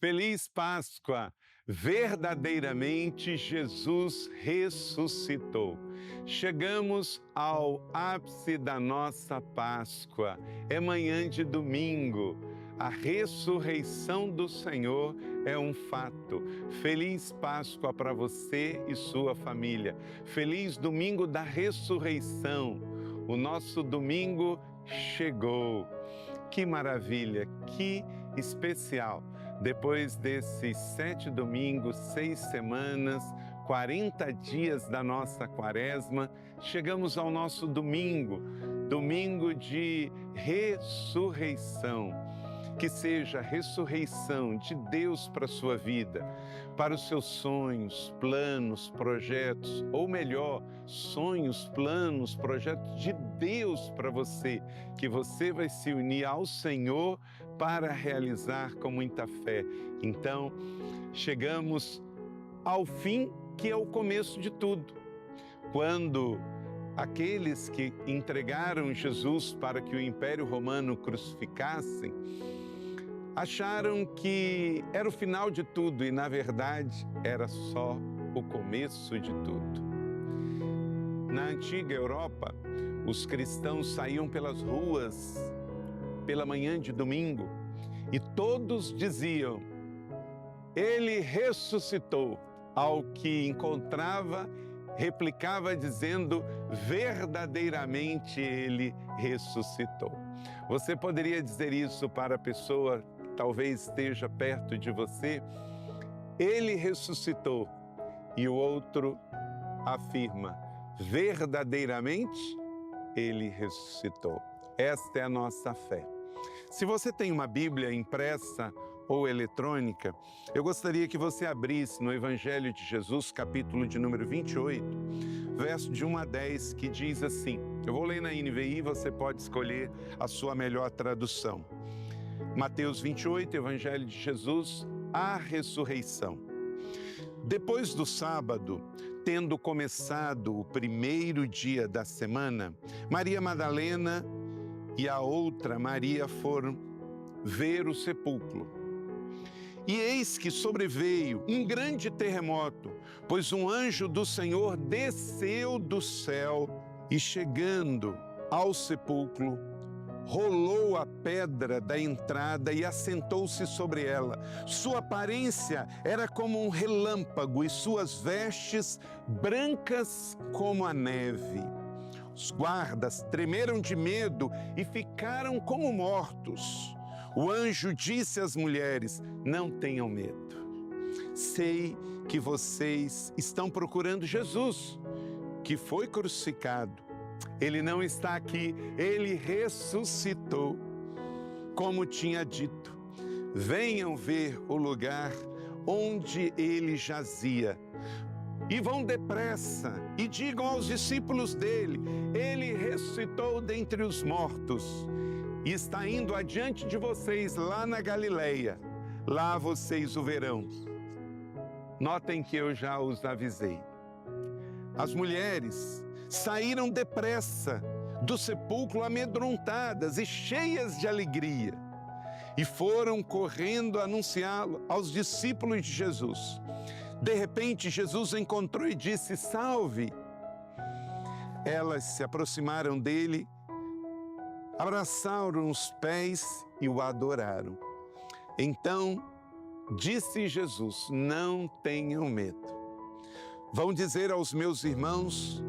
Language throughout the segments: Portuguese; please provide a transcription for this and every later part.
Feliz Páscoa! Verdadeiramente Jesus ressuscitou. Chegamos ao ápice da nossa Páscoa. É manhã de domingo. A ressurreição do Senhor é um fato. Feliz Páscoa para você e sua família. Feliz domingo da ressurreição. O nosso domingo chegou. Que maravilha, que especial! Depois desses 7 domingos, 6 semanas, 40 dias da nossa quaresma, chegamos ao nosso domingo, domingo de ressurreição. Que seja a ressurreição de Deus para a sua vida, para os seus sonhos, planos, projetos, ou melhor, sonhos, planos, projetos de Deus para você, que você vai se unir ao Senhor para realizar com muita fé. Então, chegamos ao fim, que é o começo de tudo. Quando aqueles que entregaram Jesus para que o Império Romano crucificassem, acharam que era o final de tudo e, na verdade, era só o começo de tudo. Na antiga Europa, os cristãos saíam pelas ruas pela manhã de domingo e todos diziam: "Ele ressuscitou", ao que encontrava, replicava dizendo: "Verdadeiramente ele ressuscitou". Você poderia dizer isso para a pessoa que talvez esteja perto de você: "Ele ressuscitou", e o outro afirma: "Verdadeiramente ele ressuscitou". Esta é a nossa fé. Se você tem uma Bíblia impressa ou eletrônica, eu gostaria que você abrisse no Evangelho de Jesus, capítulo de número 28, verso de 1 a 10, que diz assim, eu vou ler na NVI, você pode escolher a sua melhor tradução. Mateus 28, Evangelho de Jesus, a ressurreição. Depois do sábado, tendo começado o primeiro dia da semana, Maria Madalena e a outra Maria foram ver o sepulcro. E eis que sobreveio um grande terremoto, pois um anjo do Senhor desceu do céu e, chegando ao sepulcro, rolou a pedra da entrada e assentou-se sobre ela. Sua aparência era como um relâmpago e suas vestes brancas como a neve. Os guardas tremeram de medo e ficaram como mortos. O anjo disse às mulheres: "Não tenham medo. Sei que vocês estão procurando Jesus, que foi crucificado. Ele não está aqui, ele ressuscitou, como tinha dito. Venham ver o lugar onde ele jazia. E vão depressa e digam aos discípulos dele: ele ressuscitou dentre os mortos e está indo adiante de vocês lá na Galileia. Lá vocês o verão." Notem que eu já os avisei. As mulheres saíram depressa do sepulcro amedrontadas e cheias de alegria e foram correndo anunciá-lo aos discípulos de Jesus. De repente, Jesus encontrou e disse: "Salve!" Elas se aproximaram dele, abraçaram os pés e o adoraram. Então disse Jesus: "Não tenham medo. Vão dizer aos meus irmãos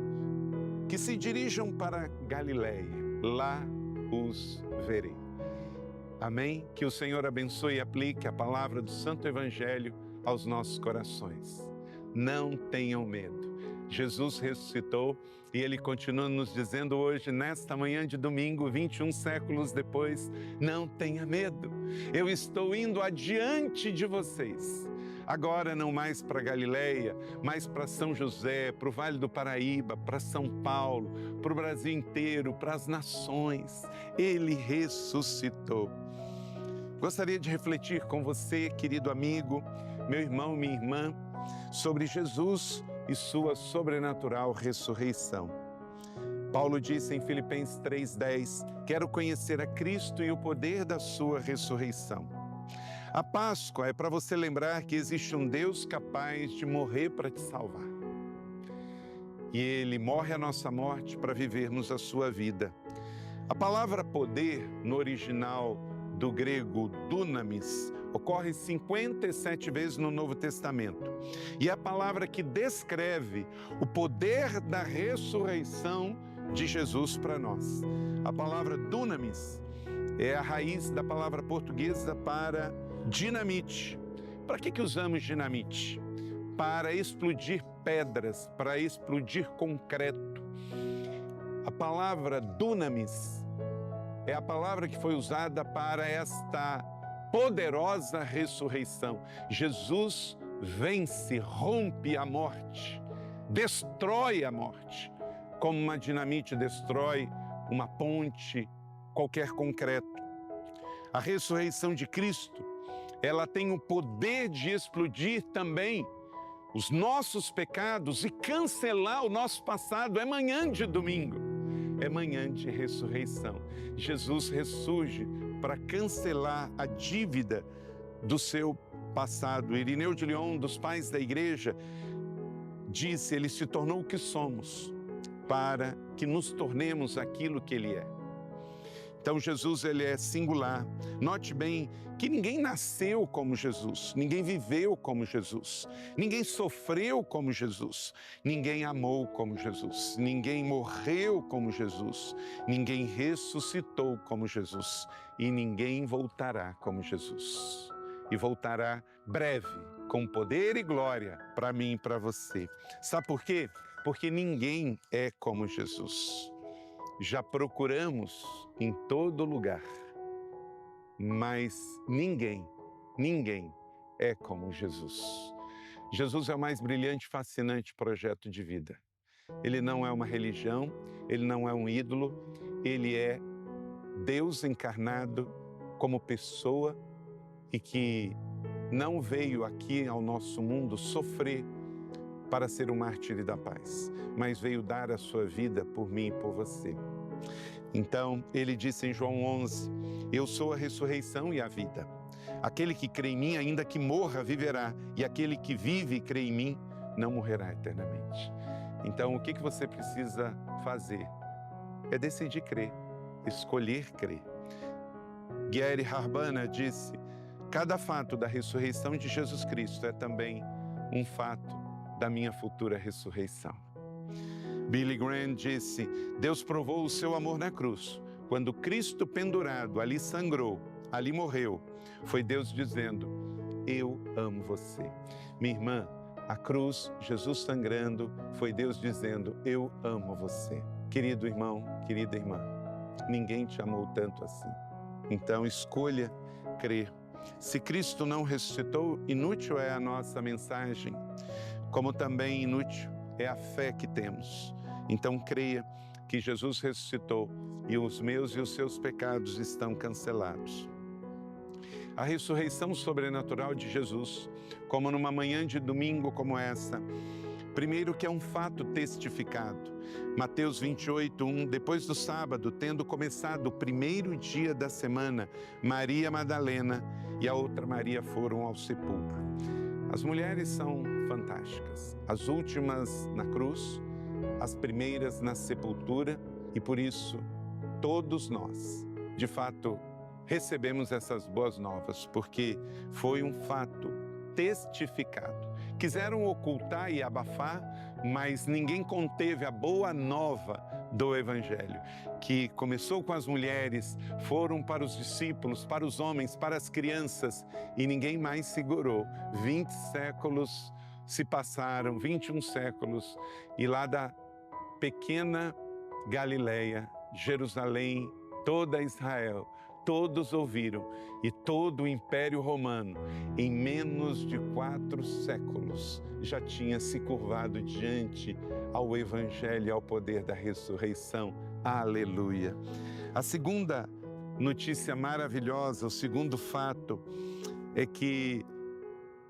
que se dirijam para Galileia. Lá os verei." Amém? Que o Senhor abençoe e aplique a palavra do Santo Evangelho aos nossos corações. Não tenham medo. Jesus ressuscitou e Ele continua nos dizendo hoje, nesta manhã de domingo, 21 séculos depois: não tenha medo. Eu estou indo adiante de vocês. Agora não mais para Galileia, mas para São José, para o Vale do Paraíba, para São Paulo, para o Brasil inteiro, para as nações. Ele ressuscitou. Gostaria de refletir com você, querido amigo, meu irmão, minha irmã, sobre Jesus e sua sobrenatural ressurreição. Paulo disse em Filipenses 3,10: "Quero conhecer a Cristo e o poder da sua ressurreição." A Páscoa é para você lembrar que existe um Deus capaz de morrer para te salvar. E Ele morre a nossa morte para vivermos a sua vida. A palavra poder, no original do grego dunamis, ocorre 57 vezes no Novo Testamento. E é a palavra que descreve o poder da ressurreição de Jesus para nós. A palavra dunamis é a raiz da palavra portuguesa para dinamite. Para que usamos dinamite? Para explodir pedras, para explodir concreto. A palavra dunamis é a palavra que foi usada para esta poderosa ressurreição. Jesus vence, rompe a morte, destrói a morte, como uma dinamite destrói uma ponte, qualquer concreto. A ressurreição de Cristo, ela tem o poder de explodir também os nossos pecados e cancelar o nosso passado. É manhã de domingo, é manhã de ressurreição. Jesus ressurge para cancelar a dívida do seu passado. Irineu de Lyon, dos pais da igreja, disse: ele se tornou o que somos para que nos tornemos aquilo que ele é. Então Jesus, ele é singular. Note bem que ninguém nasceu como Jesus, ninguém viveu como Jesus, ninguém sofreu como Jesus, ninguém amou como Jesus, ninguém morreu como Jesus, ninguém ressuscitou como Jesus e ninguém voltará como Jesus. E voltará breve, com poder e glória para mim e para você. Sabe por quê? Porque ninguém é como Jesus. Já procuramos em todo lugar, mas ninguém é como Jesus. Jesus é o mais brilhante e fascinante projeto de vida. Ele não é uma religião, ele não é um ídolo, ele é Deus encarnado como pessoa e que não veio aqui ao nosso mundo sofrer para ser um mártir da paz, mas veio dar a sua vida por mim e por você. Então, ele disse em João 11, eu sou a ressurreição e a vida. Aquele que crê em mim, ainda que morra, viverá. E aquele que vive e crê em mim, não morrerá eternamente. Então, o que você precisa fazer? É decidir crer, escolher crer. Gary Harbana disse, cada fato da ressurreição de Jesus Cristo é também um fato da minha futura ressurreição. Billy Graham disse, Deus provou o seu amor na cruz. Quando Cristo pendurado ali sangrou, ali morreu, foi Deus dizendo, eu amo você. Minha irmã, a cruz, Jesus sangrando, foi Deus dizendo, eu amo você. Querido irmão, querida irmã, ninguém te amou tanto assim. Então escolha crer. Se Cristo não ressuscitou, inútil é a nossa mensagem, como também inútil é a fé que temos. Então creia que Jesus ressuscitou e os meus e os seus pecados estão cancelados. A ressurreição sobrenatural de Jesus, como numa manhã de domingo como essa, primeiro que é um fato testificado. Mateus 28:1, depois do sábado, tendo começado o primeiro dia da semana, Maria Madalena e a outra Maria foram ao sepulcro. As mulheres são fantásticas, as últimas na cruz, as primeiras na sepultura, e por isso todos nós, de fato, recebemos essas boas novas, porque foi um fato testificado. Quiseram ocultar e abafar, mas ninguém conteve a boa nova do Evangelho, que começou com as mulheres, foram para os discípulos, para os homens, para as crianças, e ninguém mais segurou. 20 séculos se passaram, 21 séculos, e lá da pequena Galileia, Jerusalém, toda Israel, todos ouviram, e todo o Império Romano, em menos de 4 séculos, já tinha se curvado diante ao Evangelho e ao poder da ressurreição. Aleluia! A segunda notícia maravilhosa, o segundo fato, é que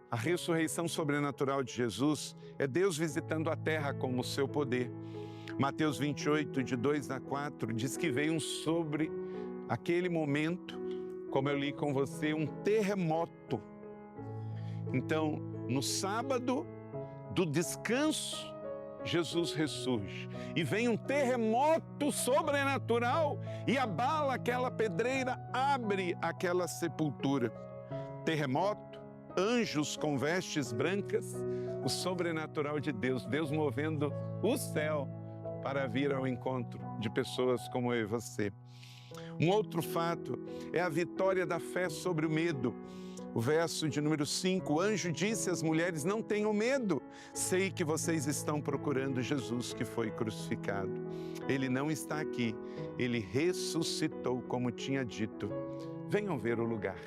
a ressurreição sobrenatural de Jesus é Deus visitando a terra com o seu poder. Mateus 28, de 2 a 4, diz que veio sobre aquele momento como eu li com você, um terremoto. Então, no sábado do descanso, Jesus ressurge e vem um terremoto sobrenatural e abala aquela pedreira, abre aquela sepultura. Terremoto, anjos com vestes brancas, o sobrenatural de Deus, Deus movendo o céu para vir ao encontro de pessoas como eu e você. Um outro fato é a vitória da fé sobre o medo. O verso de número 5, o anjo disse às mulheres: não tenham medo, sei que vocês estão procurando Jesus que foi crucificado. Ele não está aqui, ele ressuscitou como tinha dito. Venham ver o lugar.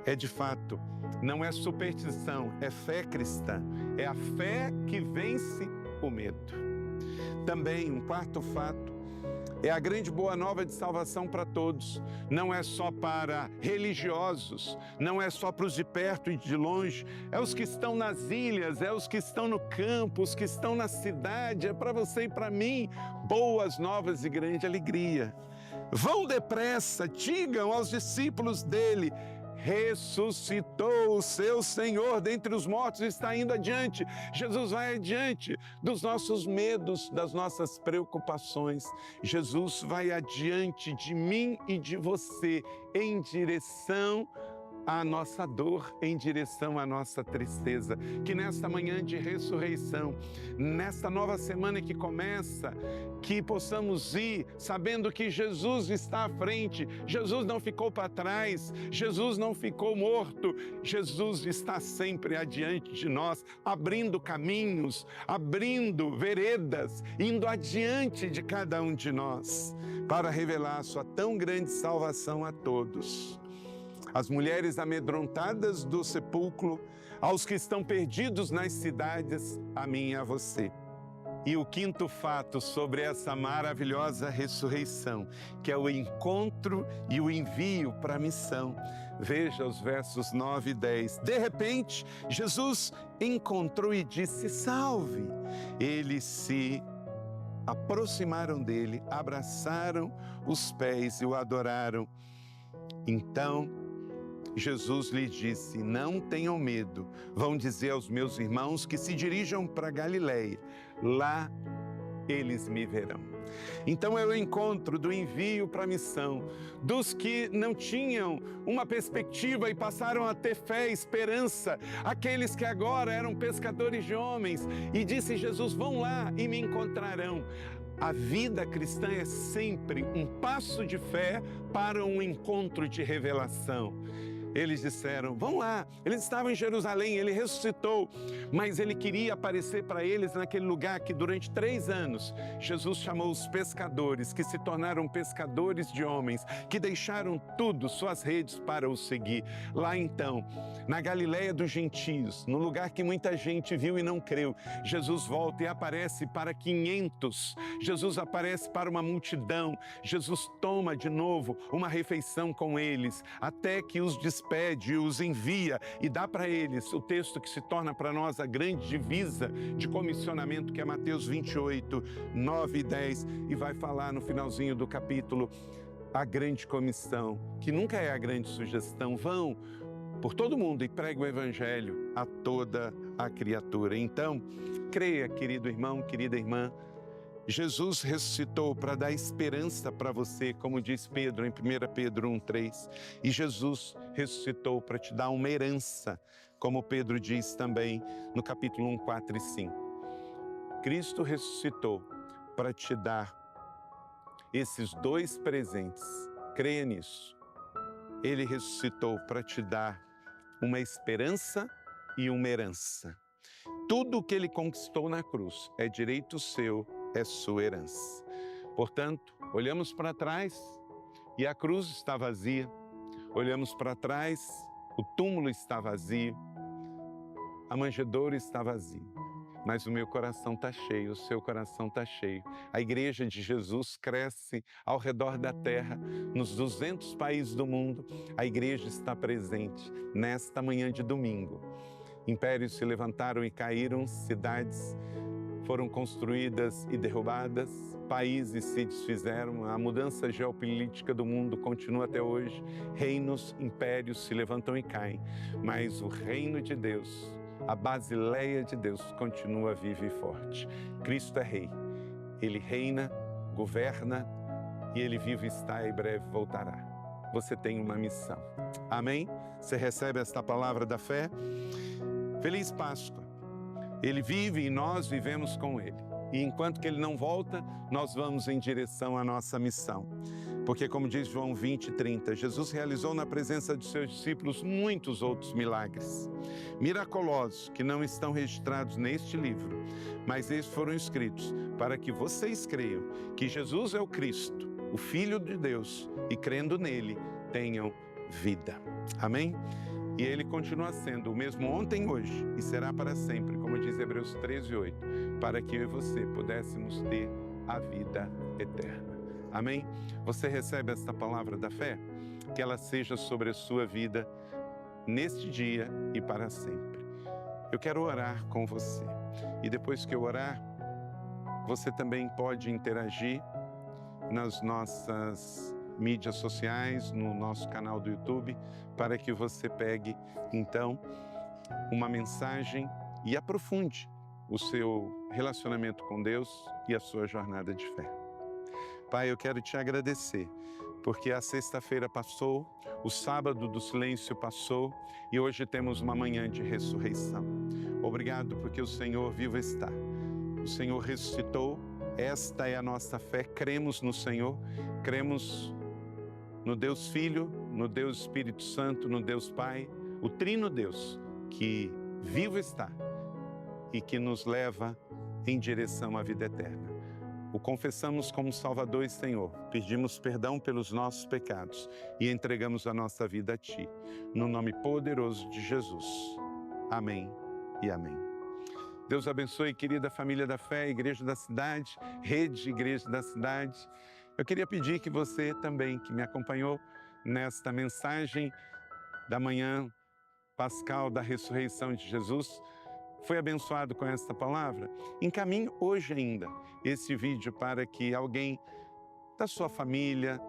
É de fato, não é superstição, é fé cristã, é a fé que vence o medo. Também um quarto fato, é a grande boa nova de salvação para todos. Não é só para religiosos, não é só para os de perto e de longe, é os que estão nas ilhas, é os que estão no campo, os que estão na cidade, é para você e para mim. Boas novas e grande alegria. Vão depressa, digam aos discípulos dele: ressuscitou o seu Senhor dentre os mortos e está indo adiante. Jesus vai adiante dos nossos medos, das nossas preocupações. Jesus vai adiante de mim e de você em direção à nossa dor, em direção à nossa tristeza. Que nesta manhã de ressurreição, nesta nova semana que começa, que possamos ir sabendo que Jesus está à frente, Jesus não ficou para trás, Jesus não ficou morto, Jesus está sempre adiante de nós, abrindo caminhos, abrindo veredas, indo adiante de cada um de nós, para revelar a sua tão grande salvação a todos. As mulheres amedrontadas do sepulcro, aos que estão perdidos nas cidades, a mim e a você. E o quinto fato sobre essa maravilhosa ressurreição, que é o encontro e o envio para a missão. Veja os versos 9 e 10. De repente, Jesus encontrou e disse: salve! Eles se aproximaram dele, abraçaram os pés e o adoraram. Então, Jesus lhe disse: não tenham medo, vão dizer aos meus irmãos que se dirijam para Galileia, lá eles me verão. Então é o encontro do envio para a missão, dos que não tinham uma perspectiva e passaram a ter fé e esperança, aqueles que agora eram pescadores de homens, e disse Jesus: vão lá e me encontrarão. A vida cristã é sempre um passo de fé para um encontro de revelação. Eles disseram: vão lá. Eles estavam em Jerusalém, ele ressuscitou, mas ele queria aparecer para eles naquele lugar que durante 3 anos Jesus chamou os pescadores, que se tornaram pescadores de homens, que deixaram tudo, suas redes, para o seguir. Lá então, na Galileia dos gentios, no lugar que muita gente viu e não creu, Jesus volta e aparece para 500. Jesus aparece para uma multidão. Jesus toma de novo uma refeição com eles, até que os despede, os envia e dá para eles o texto que se torna para nós a grande divisa de comissionamento, que é Mateus 28, 9 e 10, e vai falar no finalzinho do capítulo a grande comissão, que nunca é a grande sugestão: vão por todo mundo e pregue o evangelho a toda a criatura. Então, creia, querido irmão, querida irmã, Jesus ressuscitou para dar esperança para você, como diz Pedro em 1 Pedro 1,3. E Jesus ressuscitou para te dar uma herança, como Pedro diz também no capítulo 1, 4 e 5. Cristo ressuscitou para te dar esses 2 presentes. Creia nisso. Ele ressuscitou para te dar uma esperança e uma herança. Tudo o que ele conquistou na cruz é direito seu, é sua herança. Portanto, olhamos para trás e a cruz está vazia. Olhamos para trás, o túmulo está vazio, a manjedoura está vazia. Mas o meu coração está cheio, o seu coração está cheio. A igreja de Jesus cresce ao redor da terra, nos 200 países do mundo. A igreja está presente nesta manhã de domingo. Impérios se levantaram e caíram, cidades foram construídas e derrubadas, países se desfizeram, a mudança geopolítica do mundo continua até hoje, reinos, impérios se levantam e caem, mas o reino de Deus, a Basileia de Deus continua viva e forte. Cristo é Rei, Ele reina, governa e Ele vivo está e breve voltará. Você tem uma missão. Amém? Você recebe esta palavra da fé? Feliz Páscoa! Ele vive e nós vivemos com Ele. E enquanto que Ele não volta, nós vamos em direção à nossa missão. Porque, como diz João 20:30, Jesus realizou na presença de seus discípulos muitos outros milagres, miraculosos, que não estão registrados neste livro, mas eles foram escritos para que vocês creiam que Jesus é o Cristo, o Filho de Deus, e crendo nele, tenham vida. Amém? E Ele continua sendo o mesmo ontem, hoje e será para sempre, como diz Hebreus 13:8, para que eu e você pudéssemos ter a vida eterna. Amém? Você recebe esta palavra da fé? Que ela seja sobre a sua vida neste dia e para sempre. Eu quero orar com você. E depois que eu orar, você também pode interagir nas nossas mídias sociais, no nosso canal do YouTube, para que você pegue, então, uma mensagem e aprofunde o seu relacionamento com Deus e a sua jornada de fé. Pai, eu quero te agradecer, porque a sexta-feira passou, o sábado do silêncio passou e hoje temos uma manhã de ressurreição. Obrigado porque o Senhor vivo está. O Senhor ressuscitou, esta é a nossa fé, cremos no Senhor, cremos no Deus Filho, no Deus Espírito Santo, no Deus Pai, o Trino Deus, que vivo está e que nos leva em direção à vida eterna. O confessamos como Salvador e Senhor, pedimos perdão pelos nossos pecados e entregamos a nossa vida a Ti, no nome poderoso de Jesus. Amém e amém. Deus abençoe, querida família da fé, Igreja da Cidade, Rede Igreja da Cidade. Eu queria pedir que você também, que me acompanhou nesta mensagem da manhã pascal da ressurreição de Jesus, foi abençoado com esta palavra? Encaminhe hoje ainda esse vídeo para que alguém da sua família,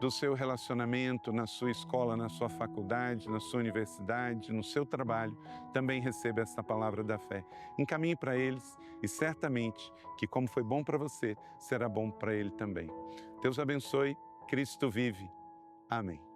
do seu relacionamento, na sua escola, na sua faculdade, na sua universidade, no seu trabalho, também receba essa palavra da fé. Encaminhe para eles e certamente que como foi bom para você, será bom para ele também. Deus abençoe, Cristo vive. Amém.